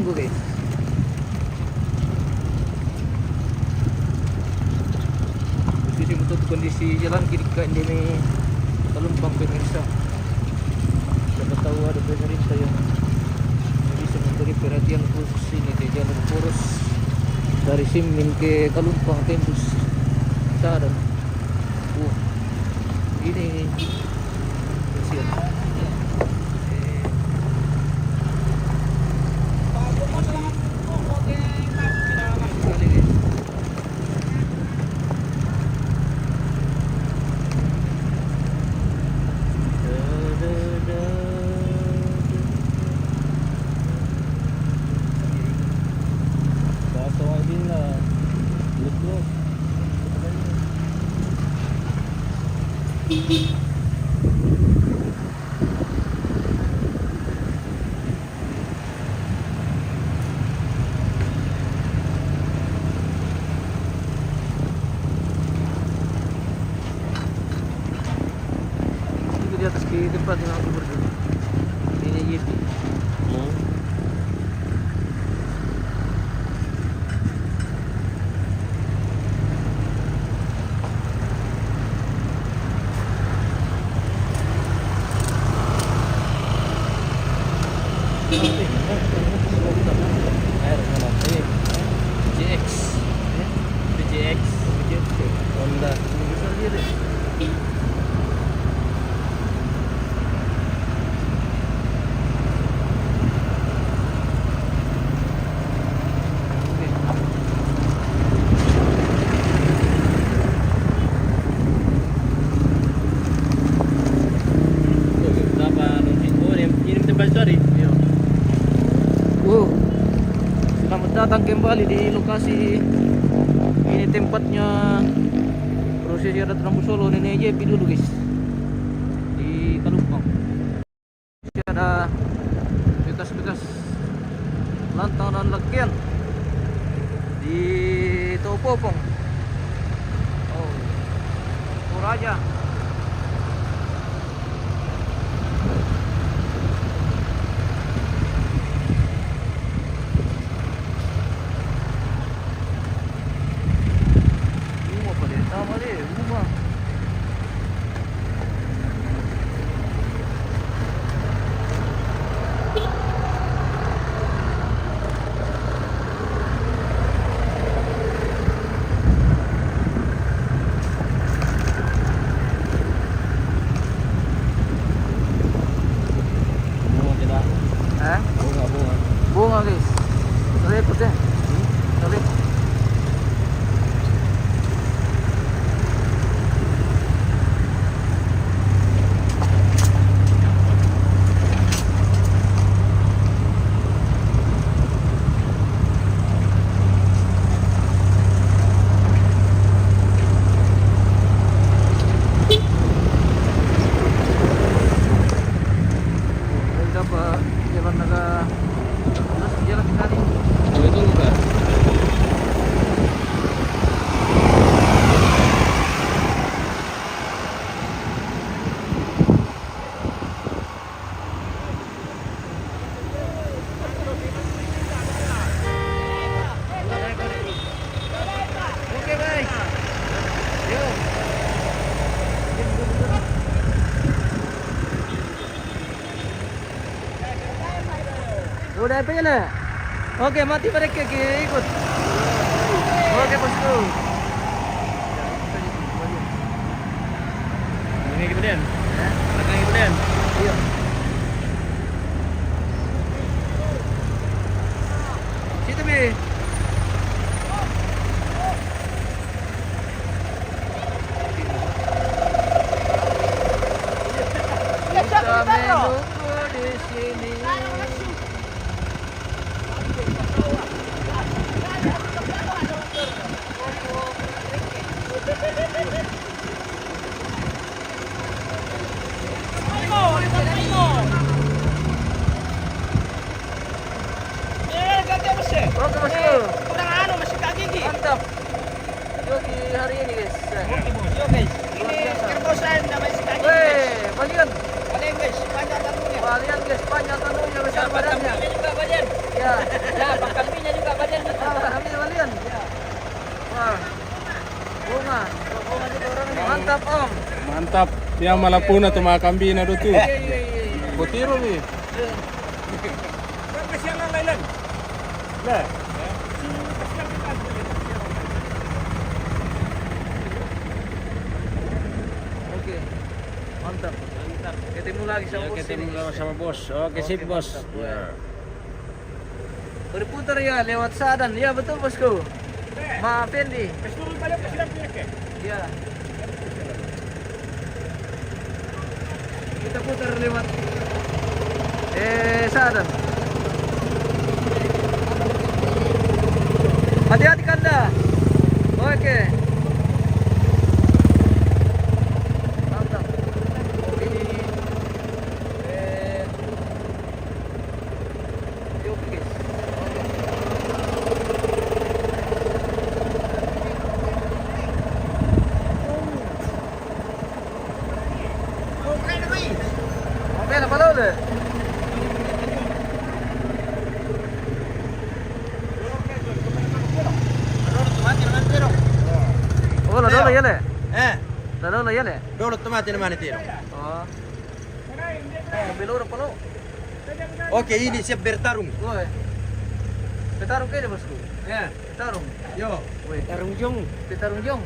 Minggu guys. Jadi untuk kondisi jalan kiri kanan ini Kalumpang pemirsa. Siapa tahu ada pemerintah yang bisa memberi perhatian khusus ini di jalan poros dari Simin ke Kalumpang tembus Saran. Ini kasihan. Di atas di tempat yang aku berdiri. Ini YP. PJX. PJX. Honda. Bisa lihat deh. Selamat datang kembali di lokasi ini, tempatnya prosesi adat Rambu Solo Nenek Yepi dulu guys, di Kalumpang. Masih ada bekas-bekas lantang dan lakian di Topopong. Oh, Toraja. Sama deh, rumah. Bunga kita. Bunga. Bunga guys. Repot deh. Repot. Jalan sekali. Itu enggak. Oke baik. Yuk. Udah apa ya? Oke, mati mereka ikut. Oke bosku. Ini kemudian. Belakang kemudian. Iya. Situ bi. Kita menunggu di sini. Oke bosku. Mantap. Joki hari ini guys. Yo guys, ini kerbosan namanya si Kaki. Balian. Kalian guys, panjang tanunya. Balian guys, panjang tanunya besar badannya. Ini juga badan. Ya. Ya, pangkaminya juga bagian betul. Ambil kalian. Wah. Bunga. Bunga juga orang ini. Mantap, Om. Mantap. Yang malapuna tuh makambi na do tuh. Iya. Botiro nih. Kesialan lain. Lah. Oke. Mantap. Ketemu lagi sama bos ini. sama bos. Oke, sip Oke, bos. mantap. Berputar ya lewat Sadan. Ya betul bosku. Maaf Fendi. Ya. Kita putar lewat Sadan. Hati-hati Kanda. Oke. Mantap. Ini Yukis. Oke, apa lo deh? Oh, lo dulu ya le? Lo dulu ya le? Dolo tomate naman itiro. Oh. Mobil lo apa lo? Oke, ini siap bertarung. Woi. Petarung kayaknya bosku. Ya. Petarung. Yo. Woi. Petarung jong. Petarung jong.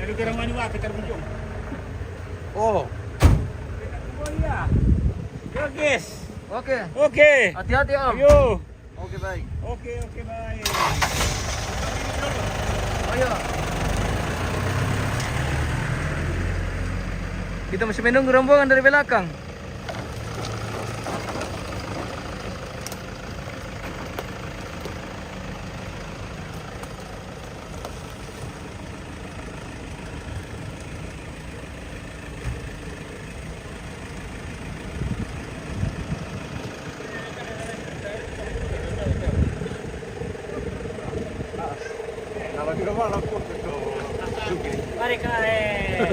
Dari kira mana wah kita berjumpa. Oh. Yo guys. Oke. Oke. Hati-hati Om. Yo. Oke baik. Oke baik. Ayo. Kita masih menunggu rombongan dari belakang. Mari kare.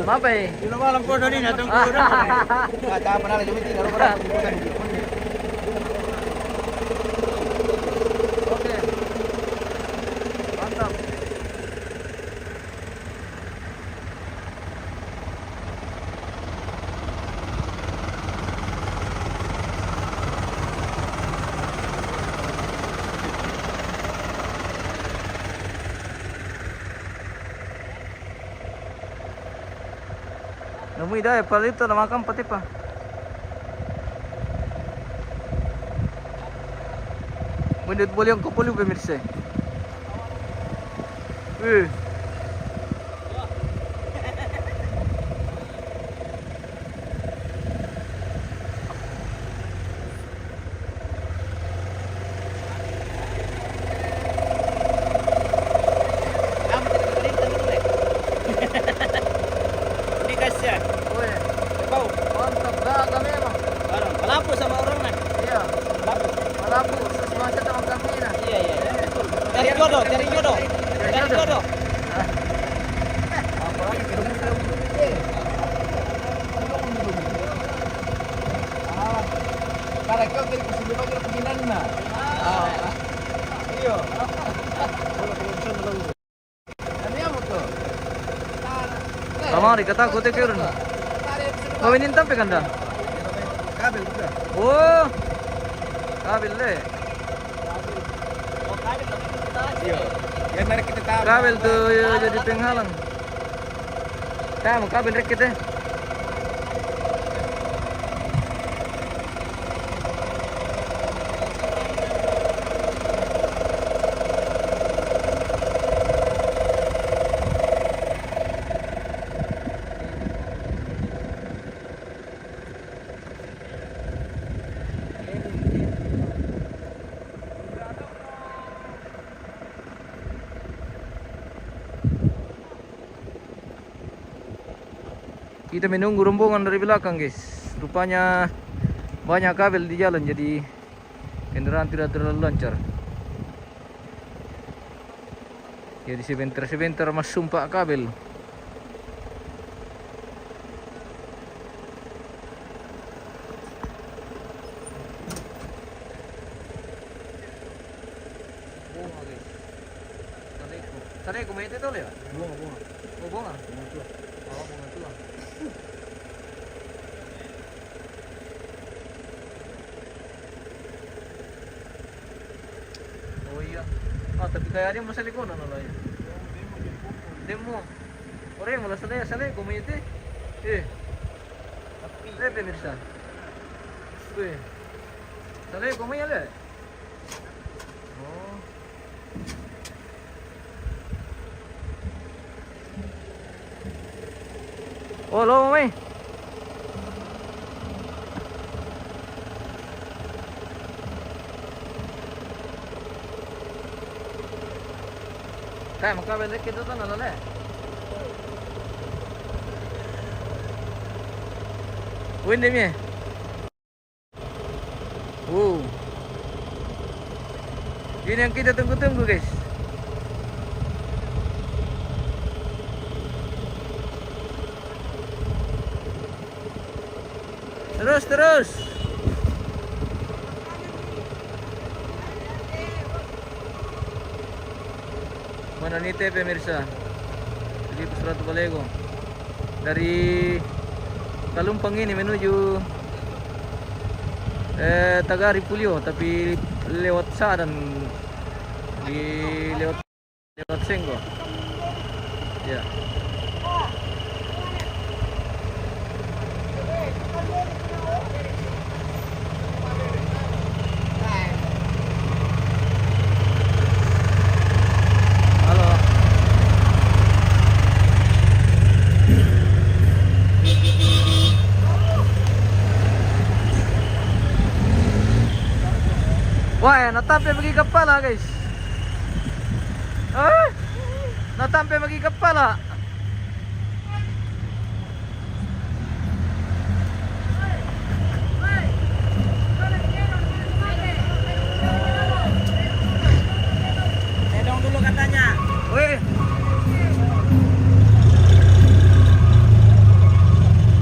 Apa ya? Di malam po doon na tong kudo. Kata pa na jumiti na ba? Oke. Mantap. Nemu ida palito na makam pati pa. Menit boleh ang kapuli pemirsa. Ini guys ya. Weh, Kau. mantap gaga memang. Barang. Malapo sama orang kan. Iya, Malapo. malapu sesuatu sama kami nah. Iya. Cari jodoh. Cari jodoh. Apalagi ketemu saya. Para kau kali kusulit lagi perginan na. Iyo. Ano yan mo to? Kamari kata kote kirun. Mawinin tampe kanda. Kabel juga. Oh. Kabel le. Iyo. Yan na kita tahu. Kabel tuh ya, jadi penghalang. Kamu kabel rekit deh. Kita menunggu rombongan dari belakang guys. Rupanya banyak kabel di jalan jadi kendaraan tidak terlalu lancar. Jadi sebentar-sebentar mas sumpak kabel. bunga guys. Saleko may ito ya? Bunga. Oh bunga. Oh bunga tua. Oh iya. Ah tapi kayaknya masa likuan ano lah ya. Demo. Orang malah saleko may ito. Pemirsa. Wih. Saleko may ala. Oh. Oh, lo may. Kaya magkabalik kita to nalala. Windy mi. Ini yang kita tunggu-tunggu guys. Terus. Mananite pemirsa. Di Pusratu Balego. Dari Kalumpang ini menuju Tagari Pulio, tapi lewat Sadan lewat Senggo. Ya. Halo. Wah, natampe bagi kepala guys. Natampe bagi kepala. Edong dulu katanya. Wih.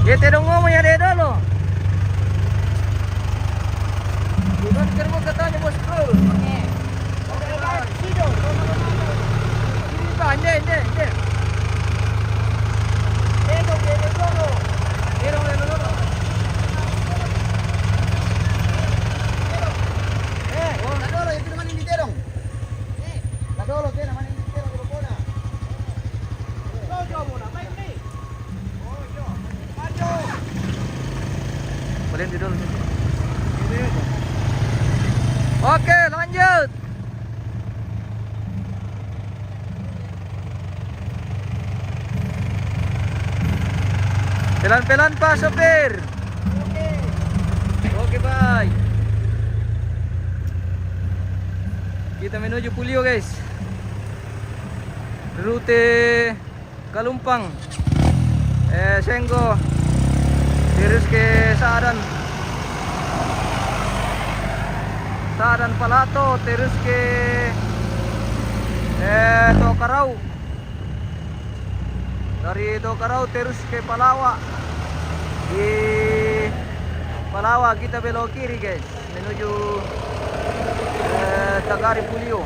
Ya tedong ngomong ya dedo lo. Bukan kermo katanya bos bro. Ini banyak ini. Edong dulu. Nadolo, yung naman hindi terong. Nadolo, kaya naman hindi terong. Grupo na. Boleh di dulu. Oke, lanjut. Pelan-pelan Pak sopir. Oke, bye. Kita menuju Pulio guys. Rute Kalumpang, Senggo, terus ke Sadan Palato, terus ke Tokarau. Dari Tokarau terus ke Palawa. Di Palawa kita belok kiri guys, menuju Tagari Pulio.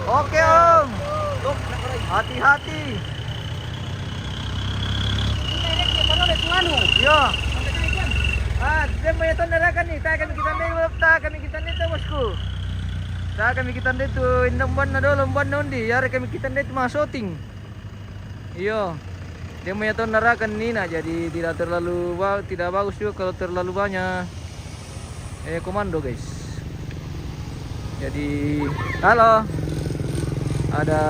Oke om, hati-hati. Yo. Dia may ito narakan nih. Kami kita nito bosku. Kami kita nito indang na do lomban na undi. Yari kami kita nito mga shooting. Iyo. Dia may ito narakan nina, jadi tidak bagus juga kalau terlalu banyak komando guys. Jadi halo. Ada